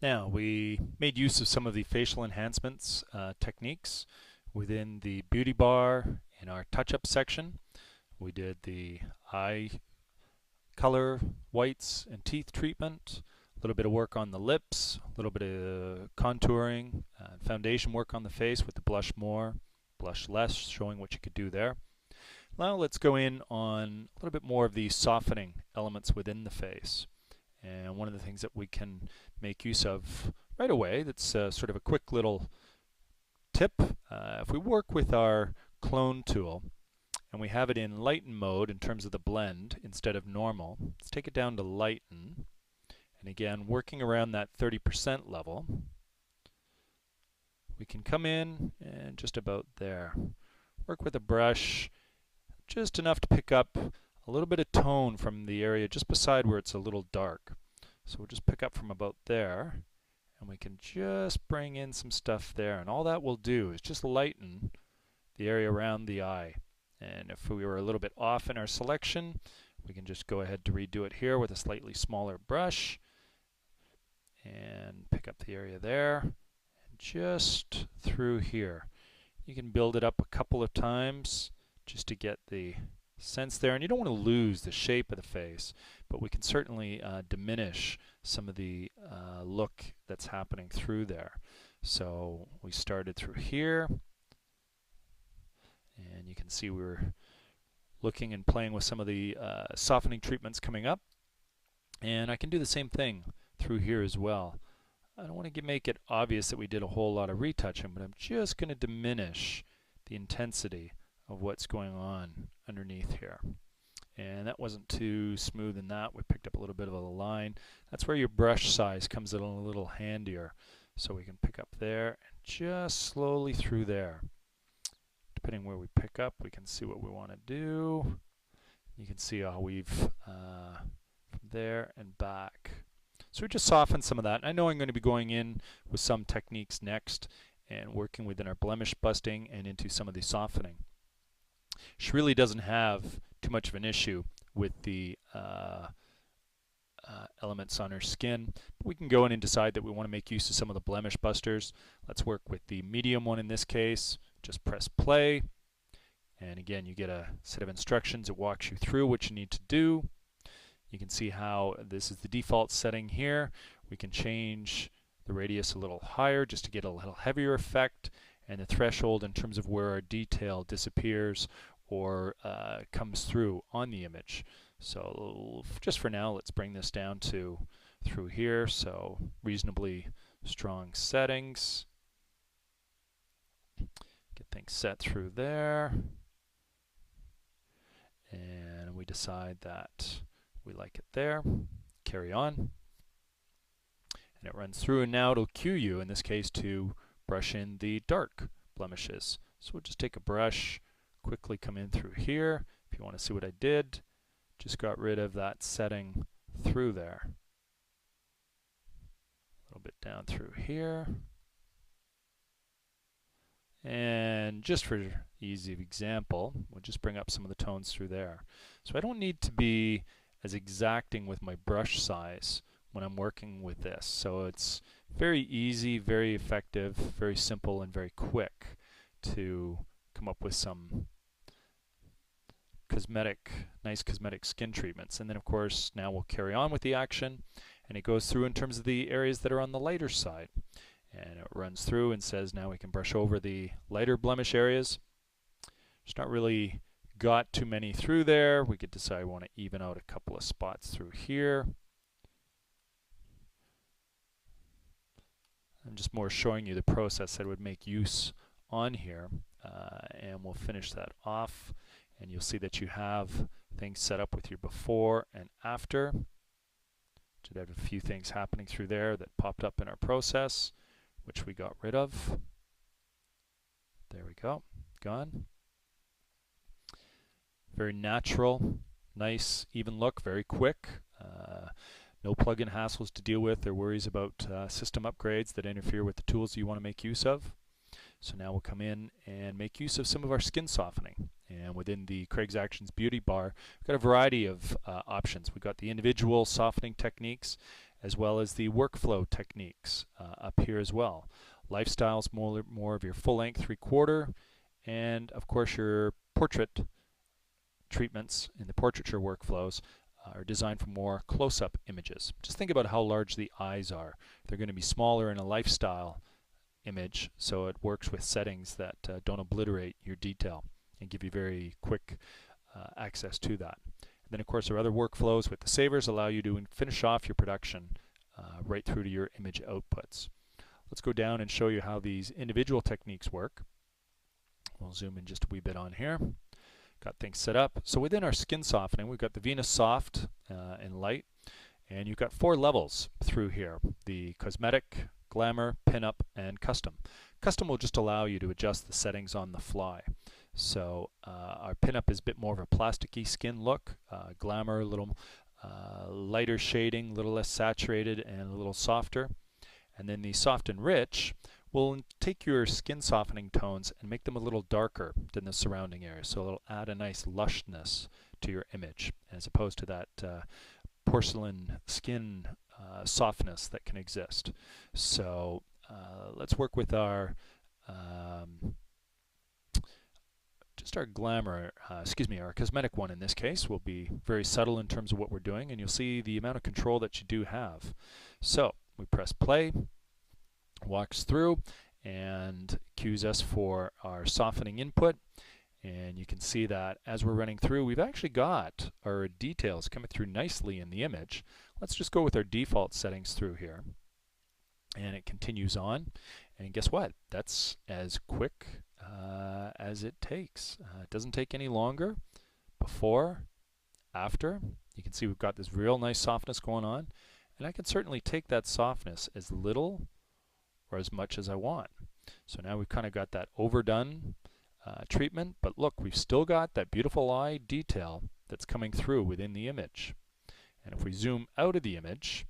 Now, we made use of some of the facial enhancements techniques within the beauty bar in our touch-up section. We did the eye color, whites, and teeth treatment, a little bit of work on the lips, a little bit of contouring, foundation work on the face with the blush more, blush less, showing what you could do there. Now let's go in on a little bit more of the softening elements within the face. And one of the things that we can make use of right away, that's sort of a quick little tip, if we work with our clone tool and we have it in lighten mode in terms of the blend instead of normal, let's take it down to lighten. And again, working around that 30% level, we can come in and just about there. Work with a brush just enough to pick up a little bit of tone from the area just beside where it's a little dark. So we'll just pick up from about there, and we can just bring in some stuff there. And all that will do is just lighten the area around the eye. And if we were a little bit off in our selection, we can just go ahead to redo it here with a slightly smaller brush and pick up the area there and just through here. You can build it up a couple of times just to get the sense there, and you don't want to lose the shape of the face, but we can certainly diminish some of the look that's happening through there. So we started through here, and you can see we were looking and playing with some of the softening treatments coming up, and I can do the same thing through here as well. I don't want to make it obvious that we did a whole lot of retouching, but I'm just going to diminish the intensity of what's going on underneath here. And that wasn't too smooth in that. We picked up a little bit of a line. That's where your brush size comes in a little handier. So we can pick up there and just slowly through there. Depending where we pick up, we can see what we want to do. You can see how we've from there and back. So we just softened some of that. I know I'm going to be going in with some techniques next and working within our blemish busting and into some of the softening. She really doesn't have too much of an issue with the elements on her skin. But we can go in and decide that we want to make use of some of the blemish busters. Let's work with the medium one in this case. Just press play. And again, you get a set of instructions. It walks you through what you need to do. You can see how this is the default setting here. We can change the radius a little higher just to get a little heavier effect, and the threshold in terms of where our detail disappears or comes through on the image. So just for now, let's bring this down to through here, so reasonably strong settings. Get things set through there, and we decide that we like it there. Carry on. And it runs through, and now it'll cue you, in this case, to brush in the dark blemishes. So we'll just take a brush, quickly come in through here. If you want to see what I did, just got rid of that setting through there. A little bit down through here. And just for easy example, we'll just bring up some of the tones through there. So I don't need to be as exacting with my brush size when I'm working with this. So it's very easy, very effective, very simple, and very quick to come up with some nice cosmetic skin treatments. And then of course now we'll carry on with the action, and it goes through in terms of the areas that are on the lighter side. And it runs through and says now we can brush over the lighter blemish areas. There's not really got too many through there. We could decide we want to even out a couple of spots through here. I'm just more showing you the process that I would make use on here, and we'll finish that off, and you'll see that you have things set up with your before and after. Should have a few things happening through there that popped up in our process, which we got rid of. There we go, gone. Very natural, nice, even look, very quick. No plugin hassles to deal with or worries about system upgrades that interfere with the tools you want to make use of. So now we'll come in and make use of some of our skin softening. And within the Craig's Actions Beauty Bar, we've got a variety of options. We've got the individual softening techniques, as well as the workflow techniques up here as well. Lifestyle's more of your full-length 3/4, and of course your portrait treatments in the portraiture workflows are designed for more close-up images. Just think about how large the eyes are. They're going to be smaller in a lifestyle image, so it works with settings that don't obliterate your detail and give you very quick access to that. And then of course our other workflows with the savers allow you to finish off your production right through to your image outputs. Let's go down and show you how these individual techniques work. We'll zoom in just a wee bit on here. Got things set up. So within our skin softening, we've got the Venus Soft and Light, and you've got 4 levels through here: the Cosmetic, Glamour, Pinup, and Custom. Custom will just allow you to adjust the settings on the fly. So our Pinup is a bit more of a plasticky skin look. Glamour, a little lighter shading, a little less saturated, and a little softer. And then the Soft and Rich will take your skin softening tones and make them a little darker than the surrounding area. So it'll add a nice lushness to your image, as opposed to that porcelain skin softness that can exist. So let's work with our just our glamour, our cosmetic one in this case will be very subtle in terms of what we're doing, and you'll see the amount of control that you do have. So we press play, walks through, and cues us for our softening input. And you can see that as we're running through, we've actually got our details coming through nicely in the image. Let's just go with our default settings through here. And it continues on. And guess what? That's as quick as it takes. It doesn't take any longer. Before, after, you can see we've got this real nice softness going on. And I can certainly take that softness as little or as much as I want. So now we've kind of got that overdone treatment, but look, we've still got that beautiful eye detail that's coming through within the image. And if we zoom out of the image,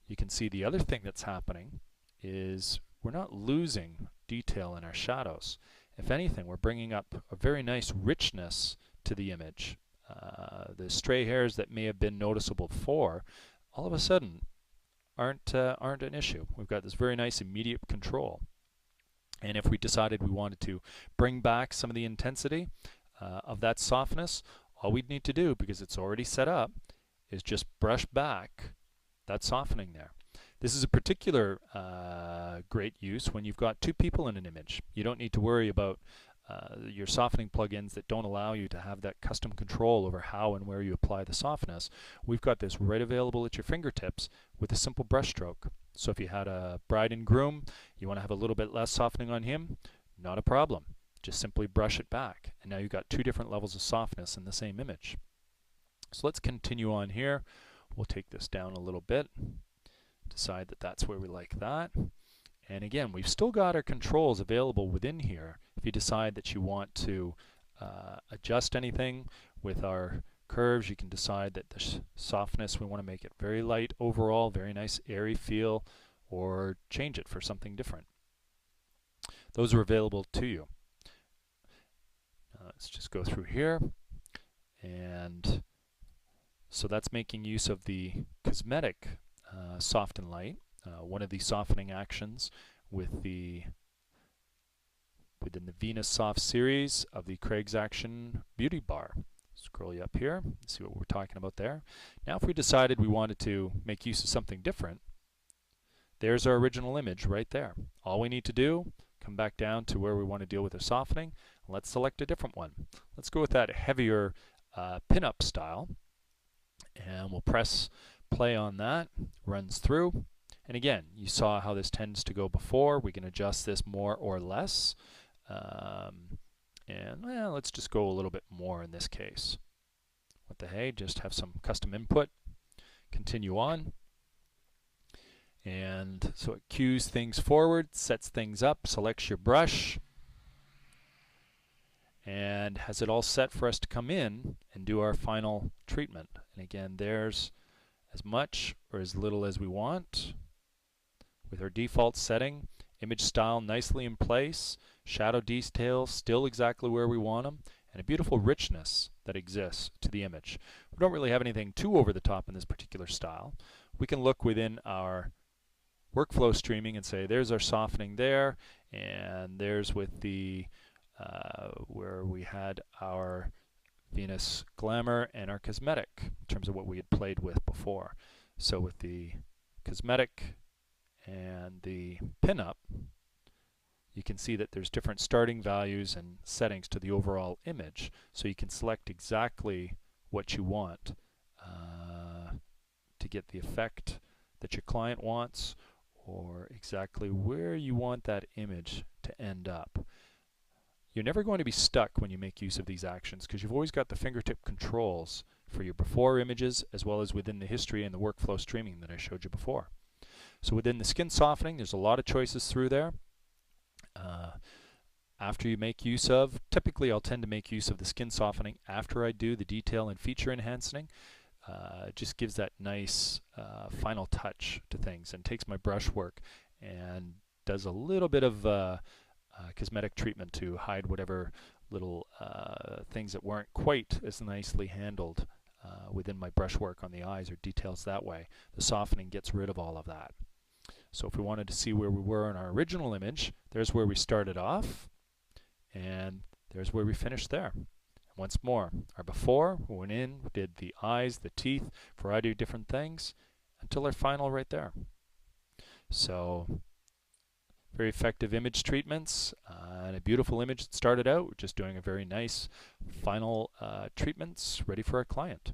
you can see the other thing that's happening is we're not losing detail in our shadows. If anything, we're bringing up a very nice richness to the image. The stray hairs that may have been noticeable before, all of a sudden aren't an issue. We've got this very nice immediate control. And if we decided we wanted to bring back some of the intensity of that softness, all we'd need to do, because it's already set up, is just brush back that softening there. This is a particular great use when you've got 2 people in an image. You don't need to worry about your softening plugins that don't allow you to have that custom control over how and where you apply the softness. We've got this right available at your fingertips with a simple brush stroke. So if you had a bride and groom, you want to have a little bit less softening on him, not a problem. Just simply brush it back. And now you've got 2 different levels of softness in the same image. So let's continue on here. We'll take this down a little bit. Decide that that's where we like that. And again, we've still got our controls available within here. If you decide that you want to adjust anything with our curves, you can decide that the softness, we want to make it very light overall, very nice airy feel, or change it for something different. Those are available to you. Let's just go through here. And so that's making use of the cosmetic soft and light. One of the softening actions within the Venus Soft series of the Craig's Action Beauty Bar. Scroll you up here, see what we're talking about there. Now if we decided we wanted to make use of something different, there's our original image right there. All we need to do, come back down to where we want to deal with our softening. Let's select a different one. Let's go with that heavier pinup style, and we'll press play on that. Runs through. And again, you saw how this tends to go before. We can adjust this more or less. And well, let's just go a little bit more in this case. What the hey, just have some custom input. Continue on. And so it cues things forward, sets things up, selects your brush, and has it all set for us to come in and do our final treatment. And again, there's as much or as little as we want. With our default setting, image style nicely in place, shadow details still exactly where we want them, and a beautiful richness that exists to the image. We don't really have anything too over the top in this particular style. we can look within our workflow streaming and say, there's our softening there, and there's with the where we had our Venus Glamour and our cosmetic in terms of what we had played with before. So with the cosmetic and the pinup, you can see that there's different starting values and settings to the overall image, so you can select exactly what you want to get the effect that your client wants, or exactly where you want that image to end up. You're never going to be stuck when you make use of these actions, because you've always got the fingertip controls for your before images, as well as within the history and the workflow streaming that I showed you before. So within the skin softening, there's a lot of choices through there. After you make use of, typically I'll tend to make use of the skin softening after I do the detail and feature enhancing. It just gives that nice final touch to things and takes my brush work and does a little bit of cosmetic treatment to hide whatever little things that weren't quite as nicely handled within my brush work on the eyes or details that way. The softening gets rid of all of that. So if we wanted to see where we were in our original image, there's where we started off, and there's where we finished there. Once more, our before, we went in, we did the eyes, the teeth, a variety of different things, until our final right there. So, very effective image treatments, and a beautiful image that started out. We're just doing a very nice final treatments ready for our client.